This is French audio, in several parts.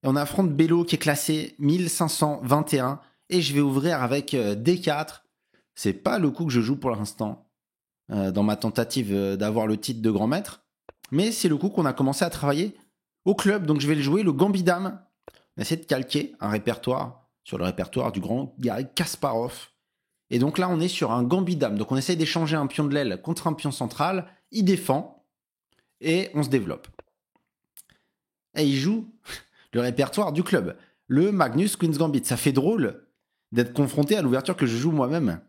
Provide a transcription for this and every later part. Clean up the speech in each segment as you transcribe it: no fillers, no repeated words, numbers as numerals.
Et on affronte Bello qui est classé 1521. Et je vais ouvrir avec D4. C'est pas le coup que je joue pour l'instant dans ma tentative d'avoir le titre de grand maître. Mais c'est le coup qu'on a commencé à travailler au club. Donc je vais le jouer, le Gambit Dame. On a essayé de calquer un répertoire sur le répertoire du grand Garry Kasparov. Et donc là, on est sur un Gambit Dame. Donc on essaye d'échanger un pion de l'aile contre un pion central. Il défend et on se développe. Et il joue le répertoire du club, le Magnus Queen's Gambit. Ça fait drôle d'être confronté à l'ouverture que je joue moi-même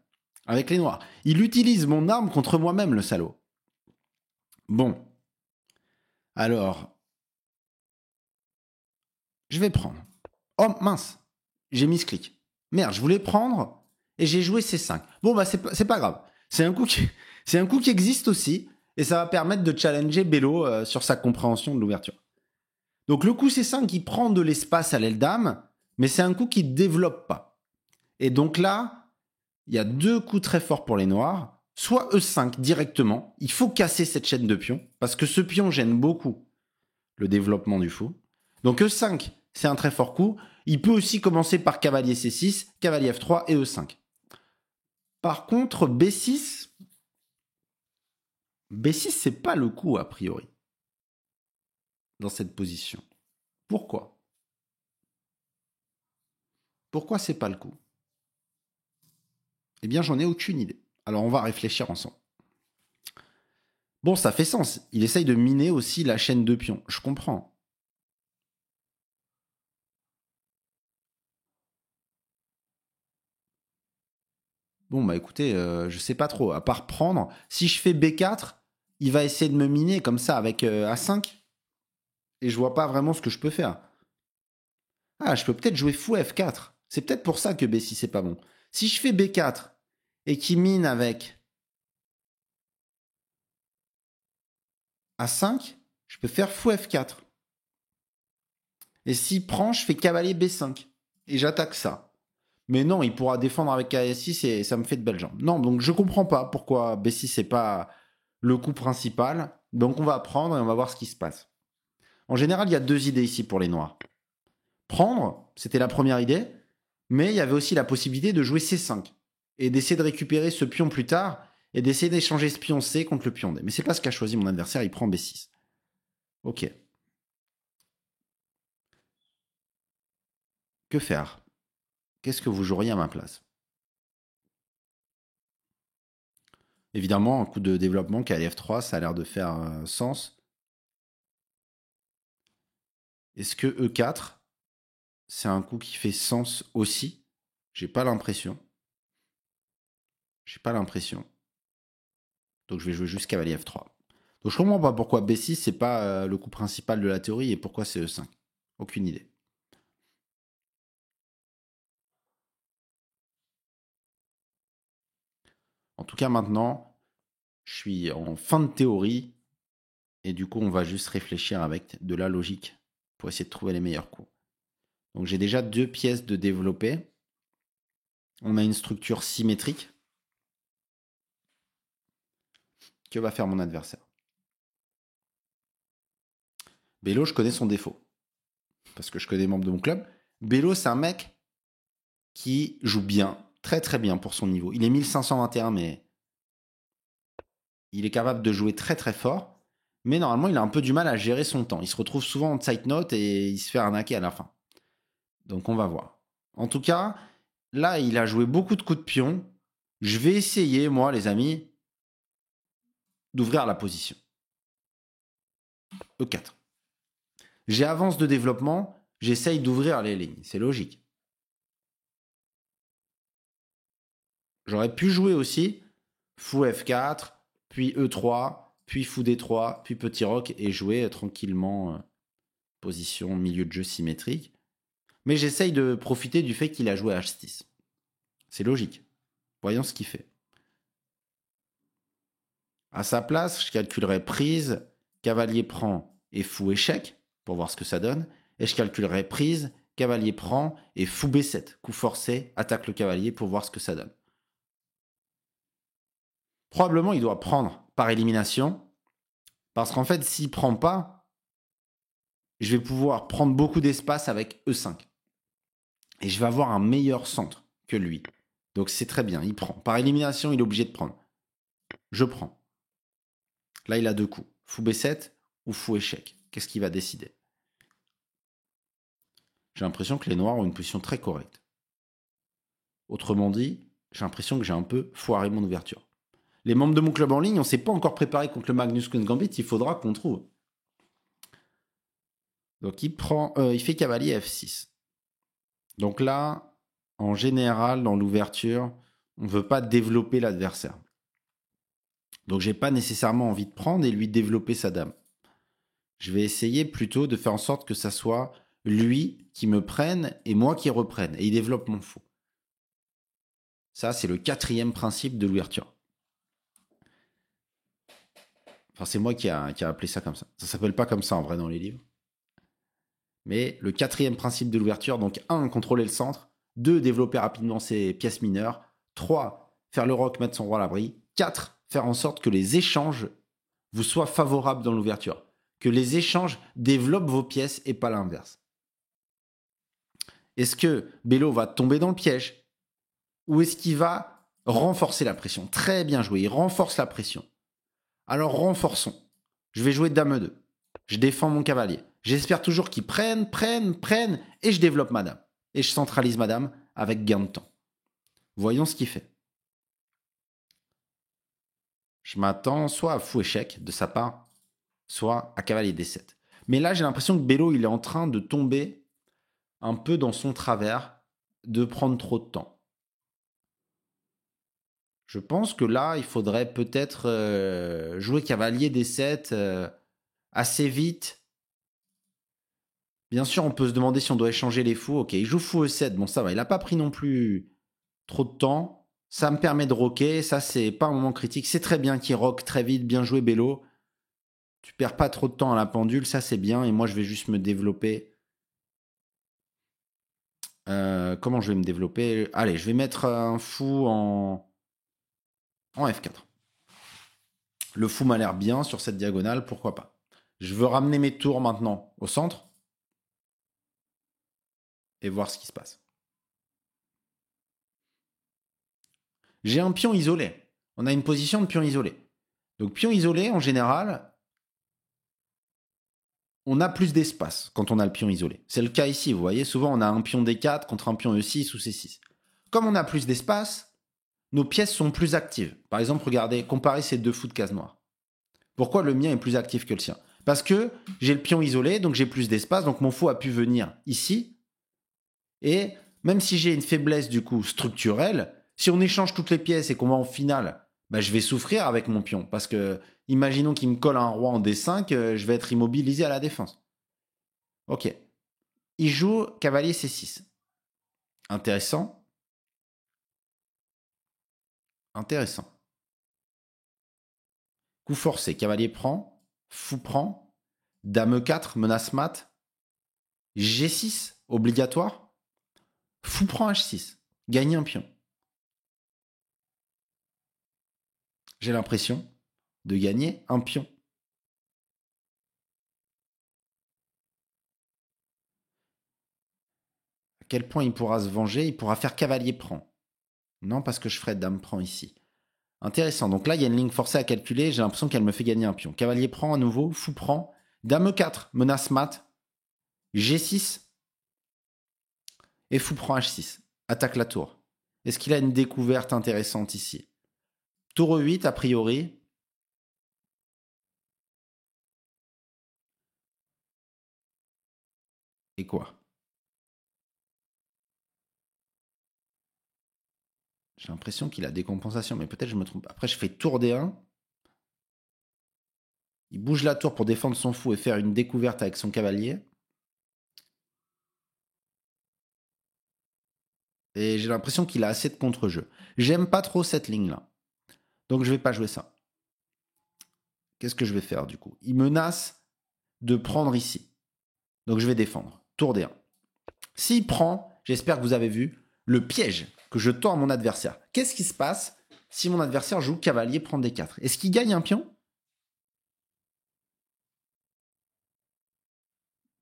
avec les noirs. Il utilise mon arme contre moi-même, le salaud. Bon. Alors, je vais prendre. Oh mince, j'ai mis ce clic. Merde, je voulais prendre et j'ai joué C5. Bon bah c'est pas grave. C'est un coup qui existe aussi et ça va permettre de challenger Bello sur sa compréhension de l'ouverture. Donc le coup C5 qui prend de l'espace à l'aile dame, mais c'est un coup qui ne développe pas. Et donc là, il y a deux coups très forts pour les noirs. Soit E5 directement, il faut casser cette chaîne de pions, parce que ce pion gêne beaucoup le développement du fou. Donc E5, c'est un très fort coup. Il peut aussi commencer par cavalier C6, cavalier F3 et E5. Par contre, B6, c'est pas le coup a priori dans cette position. Pourquoi ? Pourquoi c'est pas le coup ? Eh bien, j'en ai aucune idée. Alors, on va réfléchir ensemble. Bon, ça fait sens. Il essaye de miner aussi la chaîne de pions. Je comprends. Bon, bah écoutez, je sais pas trop. À part prendre, si je fais B4, il va essayer de me miner comme ça avec A5. Et je vois pas vraiment ce que je peux faire. Ah, je peux peut-être jouer fou F4. C'est peut-être pour ça que B6 c'est pas bon. Si je fais B4 et qu'il mine avec A5, je peux faire fou F4. Et s'il prend, je fais cavalier B5. Et j'attaque ça. Mais non, il pourra défendre avec A6 et ça me fait de belles jambes. Non, donc je comprends pas pourquoi B6 c'est pas le coup principal. Donc on va prendre et on va voir ce qui se passe. En général, il y a deux idées ici pour les noirs. Prendre, c'était la première idée, mais il y avait aussi la possibilité de jouer C5 et d'essayer de récupérer ce pion plus tard et d'essayer d'échanger ce pion C contre le pion D. Mais c'est pas ce qu'a choisi mon adversaire, il prend B6. Ok. Que faire ? Qu'est-ce que vous joueriez à ma place ? Évidemment, un coup de développement qui est à F3, ça a l'air de faire sens. Est-ce que E4, c'est un coup qui fait sens aussi ? J'ai pas l'impression. J'ai pas l'impression. Donc je vais jouer juste cavalier F3. Donc je comprends pas pourquoi B6 c'est pas le coup principal de la théorie et pourquoi c'est E5. Aucune idée. En tout cas maintenant, je suis en fin de théorie et du coup on va juste réfléchir avec de la logique pour essayer de trouver les meilleurs coups. Donc j'ai déjà deux pièces de développer. On a une structure symétrique. Que va faire mon adversaire ? Bello, je connais son défaut. Parce que je connais les membres de mon club. Bello, c'est un mec qui joue bien, très très bien pour son niveau. Il est 1521, mais il est capable de jouer très très fort. Mais normalement, il a un peu du mal à gérer son temps. Il se retrouve souvent en side note et il se fait arnaquer à la fin. Donc on va voir. En tout cas, là, il a joué beaucoup de coups de pion. Je vais essayer, moi, les amis, d'ouvrir la position. E4. J'ai avance de développement, j'essaye d'ouvrir les lignes. C'est logique. J'aurais pu jouer aussi fou F4, puis E3, puis fou D3, puis petit roc et jouer tranquillement position milieu de jeu symétrique. Mais j'essaye de profiter du fait qu'il a joué H6. C'est logique. Voyons ce qu'il fait. À sa place, je calculerai prise, cavalier prend et fou échec pour voir ce que ça donne. Et je calculerai prise, cavalier prend et fou B7. Coup forcé, attaque le cavalier pour voir ce que ça donne. Probablement, il doit prendre par élimination. Parce qu'en fait, s'il prend pas, je vais pouvoir prendre beaucoup d'espace avec E5. Et je vais avoir un meilleur centre que lui. Donc c'est très bien, il prend. Par élimination, il est obligé de prendre. Je prends. Là, il a 2 coups. Fou B7 ou fou échec. Qu'est-ce qu'il va décider? J'ai l'impression que les noirs ont une position très correcte. Autrement dit, j'ai l'impression que j'ai un peu foiré mon ouverture. Les membres de mon club en ligne, on ne s'est pas encore préparé contre le Magnus Gambit, il faudra qu'on trouve. Donc il fait cavalier F6. Donc là, en général, dans l'ouverture, on ne veut pas développer l'adversaire. Donc j'ai pas nécessairement envie de prendre et lui développer sa dame. Je vais essayer plutôt de faire en sorte que ça soit lui qui me prenne et moi qui reprenne. Et il développe mon fou. Ça, c'est le 4e principe de l'ouverture. Enfin, c'est moi qui a appelé ça comme ça. Ça s'appelle pas comme ça en vrai dans les livres. Mais le 4e principe de l'ouverture, donc 1, contrôler le centre. 2, développer rapidement ses pièces mineures. 3, faire le roc, mettre son roi à l'abri. 4, faire en sorte que les échanges vous soient favorables dans l'ouverture. Que les échanges développent vos pièces et pas l'inverse. Est-ce que Bello va tomber dans le piège ou est-ce qu'il va renforcer la pression? Très bien joué, il renforce la pression. Alors renforçons. Je vais jouer dame 2. Je défends mon cavalier. J'espère toujours qu'il prenne, et je développe ma dame. Et je centralise ma dame avec gain de temps. Voyons ce qu'il fait. Je m'attends soit à fou échec de sa part, soit à cavalier D7. Mais là, j'ai l'impression que Bello, il est en train de tomber un peu dans son travers, de prendre trop de temps. Je pense que là, il faudrait peut-être jouer cavalier D7 assez vite. Bien sûr, on peut se demander si on doit échanger les fous. Ok, il joue fou E7. Bon, ça va, il n'a pas pris non plus trop de temps. Ça me permet de rocker. Ça, c'est pas un moment critique. C'est très bien qu'il rock très vite. Bien joué, Bello. Tu perds pas trop de temps à la pendule. Ça, c'est bien. Et moi, je vais juste me développer. Comment je vais me développer? Allez, je vais mettre un fou en F4. Le fou m'a l'air bien sur cette diagonale. Pourquoi pas? Je veux ramener mes tours maintenant au centre. Et voir ce qui se passe. J'ai un pion isolé. On a une position de pion isolé. Donc pion isolé, en général, on a plus d'espace quand on a le pion isolé. C'est le cas ici, vous voyez, souvent on a un pion D4 contre un pion E6 ou C6. Comme on a plus d'espace, nos pièces sont plus actives. Par exemple, regardez, comparez ces 2 fous de case noire. Pourquoi le mien est plus actif que le sien? Parce que j'ai le pion isolé, donc j'ai plus d'espace, donc mon fou a pu venir ici. Et même si j'ai une faiblesse du coup structurelle, si on échange toutes les pièces et qu'on va en finale, bah, je vais souffrir avec mon pion. Parce que, imaginons qu'il me colle un roi en D5, je vais être immobilisé à la défense. Ok. Il joue cavalier C6. Intéressant. Intéressant. Coup forcé, cavalier prend, fou prend, dame E4, menace mat, G6, obligatoire, fou prend H6, gagne un pion. J'ai l'impression de gagner un pion. À quel point il pourra se venger? Il pourra faire cavalier prend. Non, parce que je ferai dame prend ici. Intéressant. Donc là, il y a une ligne forcée à calculer. J'ai l'impression qu'elle me fait gagner un pion. Cavalier prend à nouveau, fou prend. Dame E4, menace mat. G6. Et fou prend H6. Attaque la tour. Est-ce qu'il a une découverte intéressante ici? Tour E8, a priori. Et quoi? J'ai l'impression qu'il a des compensations, mais peut-être je me trompe. Après, je fais tour D1. Il bouge la tour pour défendre son fou et faire une découverte avec son cavalier. Et j'ai l'impression qu'il a assez de contre-jeu. J'aime pas trop cette ligne-là. Donc je vais pas jouer ça. Qu'est-ce que je vais faire du coup? Il menace de prendre ici. Donc je vais défendre. Tour D1. S'il prend, j'espère que vous avez vu, le piège que je tends à mon adversaire. Qu'est-ce qui se passe si mon adversaire joue cavalier prend D4? Est-ce qu'il gagne un pion?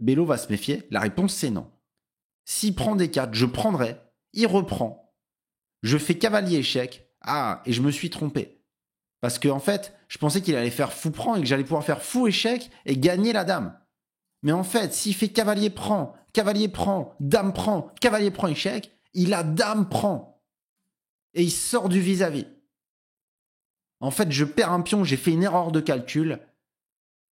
Bello va se méfier. La réponse, c'est non. S'il prend des 4, je prendrai. Il reprend. Je fais cavalier échec. Ah, et je me suis trompé. Parce que en fait, je pensais qu'il allait faire fou prend et que j'allais pouvoir faire fou échec et gagner la dame. Mais en fait, s'il fait cavalier prend, dame prend, cavalier prend échec, il a dame prend. Et il sort du vis-à-vis. En fait, je perds un pion, j'ai fait une erreur de calcul.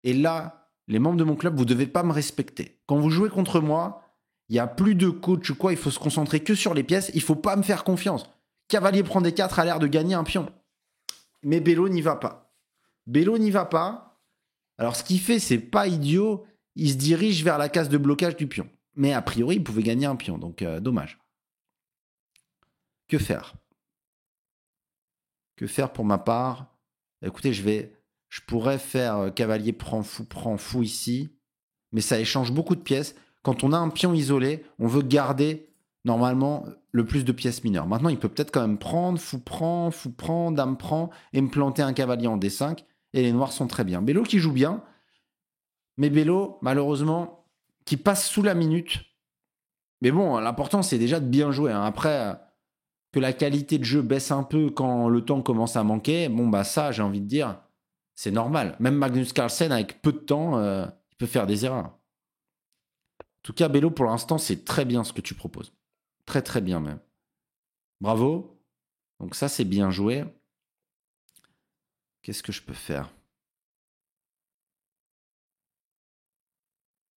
Et là, les membres de mon club, vous ne devez pas me respecter. Quand vous jouez contre moi, il n'y a plus de coach ou quoi, il faut se concentrer que sur les pièces, il ne faut pas me faire confiance. Cavalier prend des 4 a l'air de gagner un pion. Mais Bello n'y va pas. Bello n'y va pas. Alors ce qu'il fait, c'est pas idiot, il se dirige vers la case de blocage du pion. Mais a priori, il pouvait gagner un pion, donc dommage. Que faire? Que faire pour ma part? Écoutez, je pourrais faire cavalier prend fou ici, mais ça échange beaucoup de pièces. Quand on a un pion isolé, on veut garder normalement le plus de pièces mineures. Maintenant, il peut peut-être quand même prendre, fou prend, dame prend, et me planter un cavalier en D5, et les noirs sont très bien. Bello qui joue bien, mais Bello, malheureusement, qui passe sous la minute. Mais bon, l'important, c'est déjà de bien jouer. Hein. Après, que la qualité de jeu baisse un peu quand le temps commence à manquer, bon, bah ça, j'ai envie de dire, c'est normal. Même Magnus Carlsen, avec peu de temps, il peut faire des erreurs. En tout cas, Bello, pour l'instant, c'est très bien ce que tu proposes. Très, très bien même. Bravo. Donc ça, c'est bien joué. Qu'est-ce que je peux faire?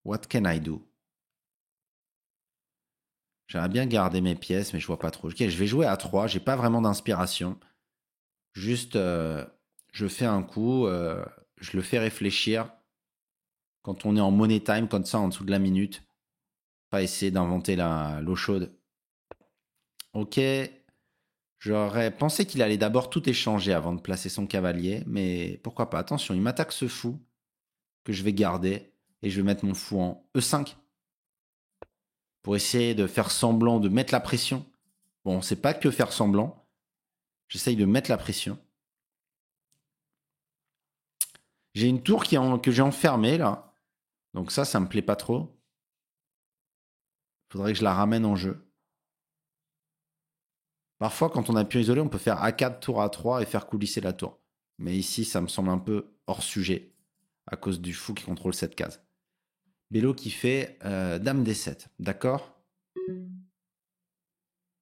What can I do? J'aimerais bien garder mes pièces, mais je vois pas trop. Ok, je vais jouer à 3. J'ai pas vraiment d'inspiration. Juste, je fais un coup, je le fais réfléchir. Quand on est en money time, comme ça, en dessous de la minute. Pas essayer d'inventer l'eau chaude. Ok. J'aurais pensé qu'il allait d'abord tout échanger avant de placer son cavalier, mais pourquoi pas. Attention, il m'attaque ce fou que je vais garder et je vais mettre mon fou en E5 pour essayer de faire semblant de mettre la pression. Bon, c'est pas que faire semblant. J'essaye de mettre la pression. J'ai une tour que j'ai enfermée là. Donc ça me plaît pas trop. Faudrait que je la ramène en jeu. Parfois, quand on a pion isolé, on peut faire A4, tour A3 et faire coulisser la tour. Mais ici, ça me semble un peu hors sujet à cause du fou qui contrôle cette case. Bello qui fait Dame D7, d'accord?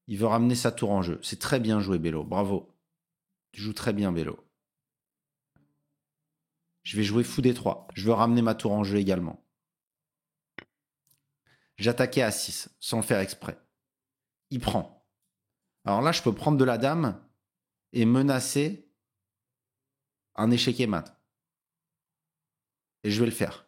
Il veut ramener sa tour en jeu. C'est très bien joué, Bello. Bravo. Tu joues très bien, Bello. Je vais jouer fou D3. Je veux ramener ma tour en jeu également. J'attaquais à 6, sans le faire exprès. Il prend. Alors là, je peux prendre de la dame et menacer un échec et mat. Et je vais le faire.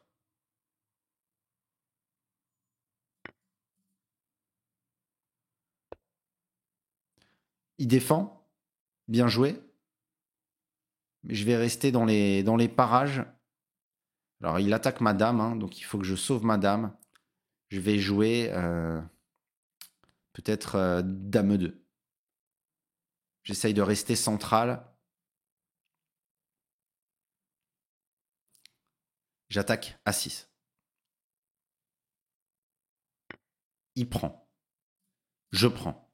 Il défend. Bien joué. Mais je vais rester dans les parages. Alors, il attaque ma dame, hein, donc il faut que je sauve ma dame. Je vais jouer peut-être dame 2. J'essaye de rester central. J'attaque à 6. Il prend. Je prends.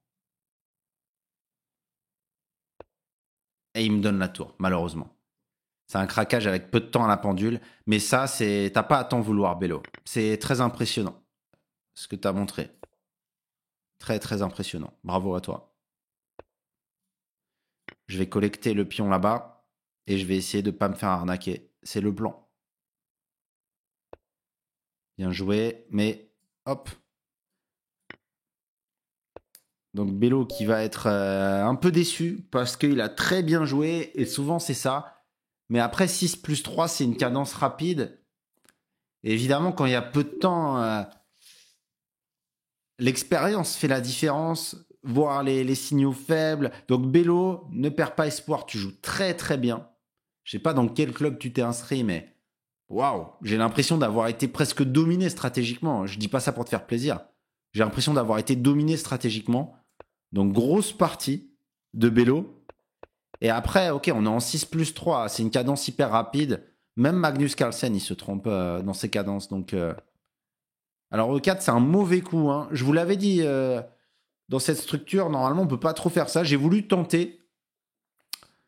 Et il me donne la tour, malheureusement. C'est un craquage avec peu de temps à la pendule. Mais ça, t'as pas à t'en vouloir, Bello. C'est très impressionnant, ce que tu as montré. Très, très impressionnant. Bravo à toi. Je vais collecter le pion là-bas. Et je vais essayer de ne pas me faire arnaquer. C'est le plan. Bien joué. Mais, hop. Donc Bello qui va être un peu déçu parce qu'il a très bien joué. Et souvent, c'est ça. Mais après, 6 plus 3, c'est une cadence rapide. Et évidemment, quand il y a peu de temps, l'expérience fait la différence, voir les signaux faibles. Donc Bello, ne perds pas espoir, tu joues très très bien. Je sais pas dans quel club tu t'es inscrit, mais waouh, j'ai l'impression d'avoir été presque dominé stratégiquement. Je dis pas ça pour te faire plaisir. J'ai l'impression d'avoir été dominé stratégiquement. Donc grosse partie de Bello. Et après, ok, on est en 6 plus 3, c'est une cadence hyper rapide. Même Magnus Carlsen, il se trompe dans ses cadences. Donc Alors E4, c'est un mauvais coup. Hein. Je vous l'avais dit, dans cette structure, normalement, on peut pas trop faire ça. J'ai voulu tenter,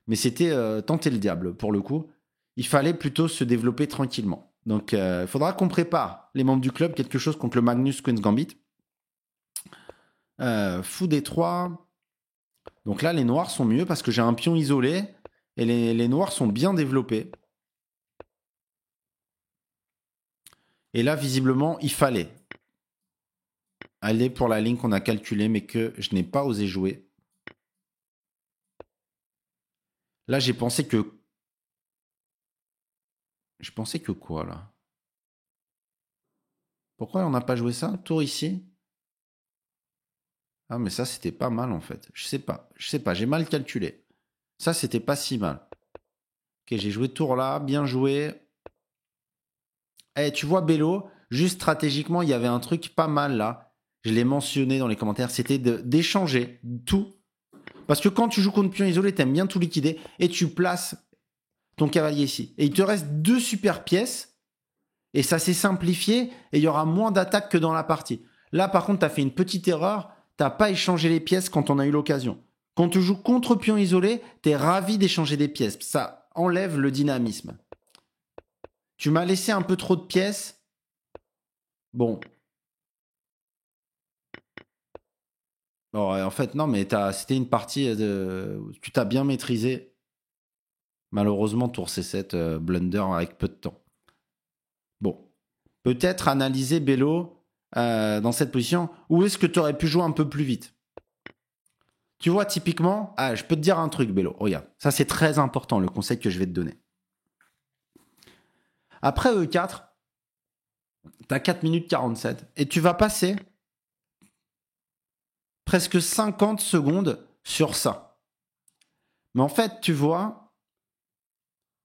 mais c'était tenter le diable, pour le coup. Il fallait plutôt se développer tranquillement. Donc, il faudra qu'on prépare, les membres du club, quelque chose contre le Magnus Queen's Gambit. Fou D3. Donc là, les noirs sont mieux parce que j'ai un pion isolé et les noirs sont bien développés. Et là, visiblement, il fallait aller pour la ligne qu'on a calculée, mais que je n'ai pas osé jouer. Là, j'ai pensé que... Je pensais que quoi, là? Pourquoi on n'a pas joué ça? Tour ici? Ah, mais ça, c'était pas mal, en fait. Je sais pas. J'ai mal calculé. Ça, c'était pas si mal. Ok, j'ai joué tour là. Bien joué. Eh, tu vois, Bello, juste stratégiquement, il y avait un truc pas mal, là. Je l'ai mentionné dans les commentaires. C'était d'échanger tout. Parce que quand tu joues contre pion isolé, t'aimes bien tout liquider. Et tu places ton cavalier ici. Et il te reste 2 super pièces. Et ça s'est simplifié. Et il y aura moins d'attaques que dans la partie. Là, par contre, t'as fait une petite erreur. T'as pas échangé les pièces quand on a eu l'occasion. Quand tu joues contre pion isolé, t'es ravi d'échanger des pièces. Ça enlève le dynamisme. Tu m'as laissé un peu trop de pièces. Bon. Bon, en fait, non, mais c'était une partie tu t'as bien maîtrisé. Malheureusement, tour C7, blunder avec peu de temps. Bon. Peut-être analyser Bello dans cette position. Où est-ce que tu aurais pu jouer un peu plus vite? Tu vois, typiquement, je peux te dire un truc, Bello. Regarde, ça c'est très important, le conseil que je vais te donner. Après E4, t'as 4 minutes 47 et tu vas passer presque 50 secondes sur ça. Mais en fait, tu vois,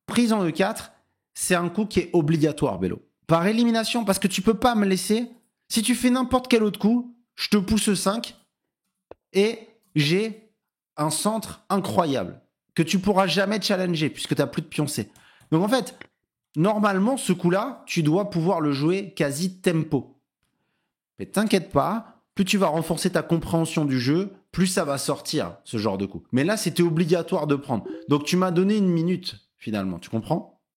prise en E4, c'est un coup qui est obligatoire, Bello. Par élimination, parce que tu peux pas me laisser. Si tu fais n'importe quel autre coup, je te pousse 5 et j'ai un centre incroyable que tu pourras jamais challenger puisque tu n'as plus de pion C. Donc en fait, normalement, ce coup-là, tu dois pouvoir le jouer quasi tempo. Mais t'inquiète pas, plus tu vas renforcer ta compréhension du jeu, plus ça va sortir, ce genre de coup. Mais là, c'était obligatoire de prendre. Donc tu m'as donné 1 minute, finalement, tu comprends?